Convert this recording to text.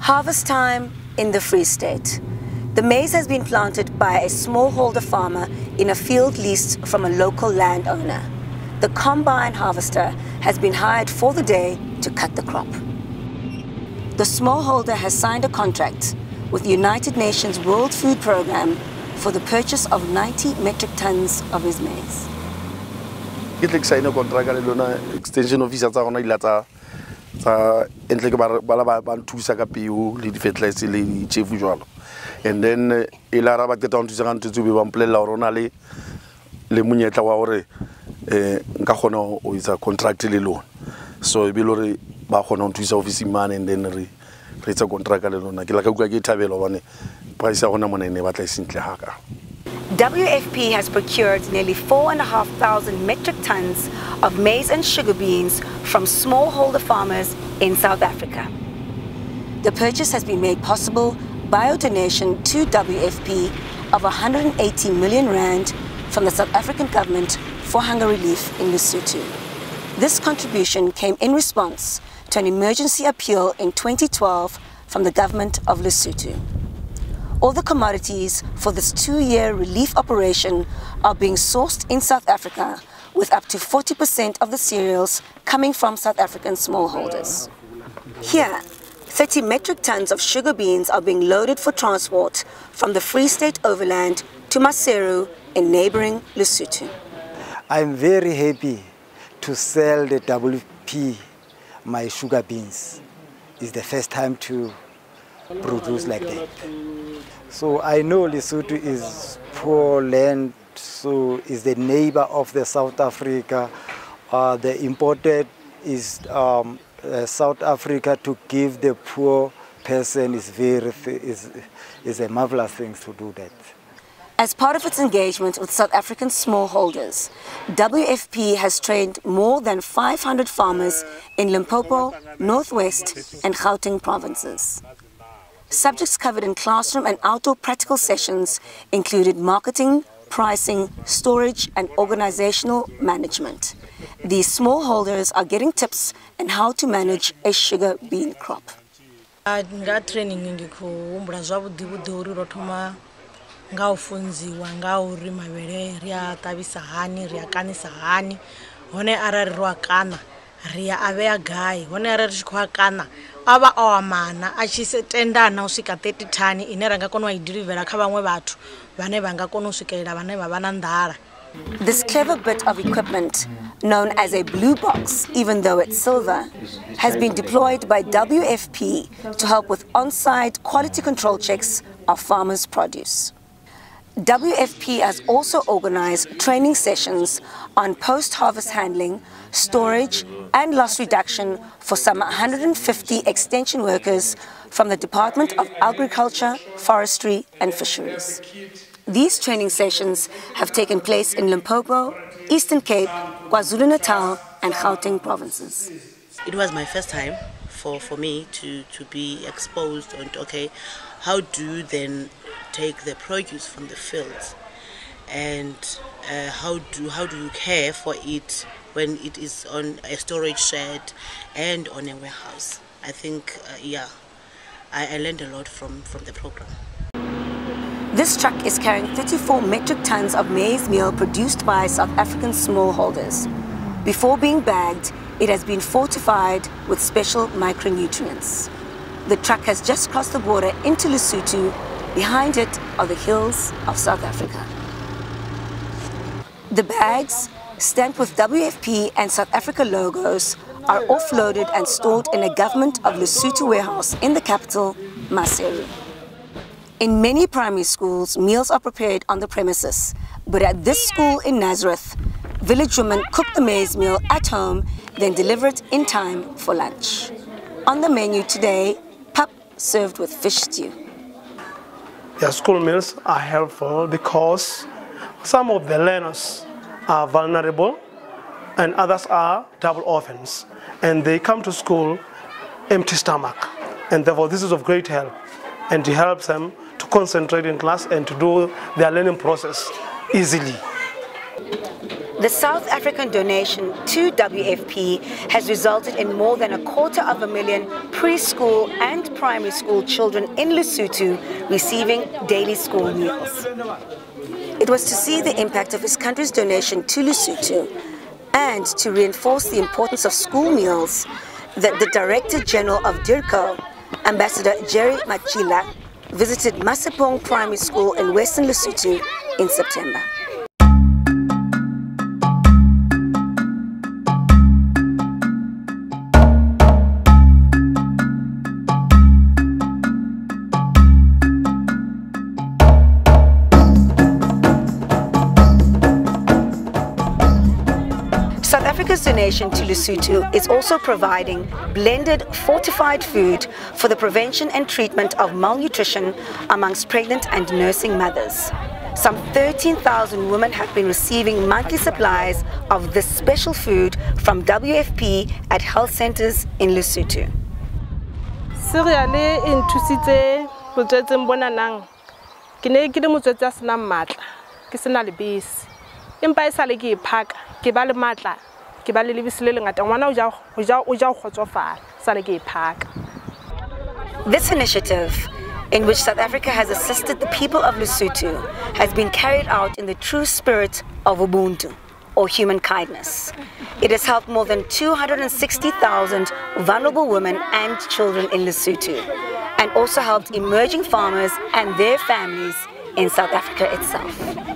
Harvest time in the Free State. The maize has been planted by a smallholder farmer in a field leased from a local landowner. The combine harvester has been hired for the day to cut the crop. The smallholder has signed a contract with the United Nations World Food Programme for the purchase of 90 metric tons of his maize. Ke tla sign a contract le lona extension officer tsa gona ila tsa entle ke ba thusa ka peo le di fertilizer le di chefu jwalo. And then ila ra ba teta on thusa ka ntse be ba mplela hore ona le monyetla wa hore nka gona o isa contract le lona. So e be lore ba gona on thusa office man and then re etsa contract le lona ke la ka ke thabela bone price ya gona mona ne ba tla isintle haka. WFP has procured nearly 4,500 metric tons of maize and sugar beans from smallholder farmers in South Africa. The purchase has been made possible by a donation to WFP of 180 million rand from the South African government for hunger relief in Lesotho. This contribution came in response to an emergency appeal in 2012 from the government of Lesotho. All the commodities for this 2-year relief operation are being sourced in South Africa, with up to 40% of the cereals coming from South African smallholders. Here, 30 metric tons of sugar beans are being loaded for transport from the Free State overland to Maseru in neighboring Lesotho. I'm very happy to sell the WFP my sugar beans. It's the first time to produce like that. So I know Lesotho is poor land, so is the neighbor of the South Africa. The imported is South Africa to give the poor person is a marvelous thing to do that. As part of its engagement with South African smallholders, WFP has trained more than 500 farmers in Limpopo, Northwest and Gauteng provinces. Subjects covered in classroom and outdoor practical sessions included marketing, pricing, storage and organizational management. These smallholders are getting tips on how to manage a sugar bean crop. Ngaufunziwa ngauri mavele ria tabisa hani ria kanisa hani hone arari rwakana ria avea gai hone arari tshikwa kana ava awamana achisetendana usika 30 thani ine ranga kona i deliver kha vhaṅwe vhathu vhane vanga kona u swikelela vhane vha vha na ndala. This clever bit of equipment, known as a blue box, even though it's silver, has been deployed by WFP to help with on-site quality control checks of farmers' produce. WFP has also organized training sessions on post-harvest handling, storage and loss reduction for some 150 extension workers from the Department of Agriculture, Forestry and Fisheries. These training sessions have taken place in Limpopo, Eastern Cape, KwaZulu-Natal and Gauteng provinces. It was my first time for me to be exposed on, okay, how do you then take the produce from the fields and how do you care for it when it is on a storage shed and on a warehouse. I think, yeah, I learned a lot from the program. This truck is carrying 34 metric tons of maize meal produced by South African smallholders. Before being bagged, it has been fortified with special micronutrients. The truck has just crossed the border into Lesotho. Behind it are the hills of South Africa. The bags, stamped with WFP and South Africa logos, are offloaded and stored in a government of Lesotho warehouse in the capital, Maseru. In many primary schools, meals are prepared on the premises, but at this school in Nazareth, village women cook the maize meal at home, then deliver it in time for lunch. On the menu today, pap served with fish stew. The school meals are helpful because some of the learners are vulnerable and others are double orphans, and they come to school empty stomach, and therefore this is of great help, and it helps them to concentrate in class and to do their learning process easily. The South African donation to WFP has resulted in more than 250,000 preschool and primary school children in Lesotho receiving daily school meals. It was to see the impact of his country's donation to Lesotho and to reinforce the importance of school meals that the Director General of DIRCO, Ambassador Jerry Machila, visited Masipong Primary School in Western Lesotho in September. South Africa's donation to Lesotho is also providing blended fortified food for the prevention and treatment of malnutrition amongst pregnant and nursing mothers. Some 13,000 women have been receiving monthly supplies of this special food from WFP at health centers in Lesotho. Serially intusite botsetseng bona nang ke ne ke le motsetse a sena matla ke sena le bese empa e sale ke iphaka ke ba le matla ke ba le lebisi le lengata ngwana o ja go khotsofala sale ke iphaka. This initiative, in which South Africa has assisted the people of Lesotho, has been carried out in the true spirit of Ubuntu, or human kindness. It has helped more than 260,000 vulnerable women and children in Lesotho, and also helped emerging farmers and their families in South Africa itself.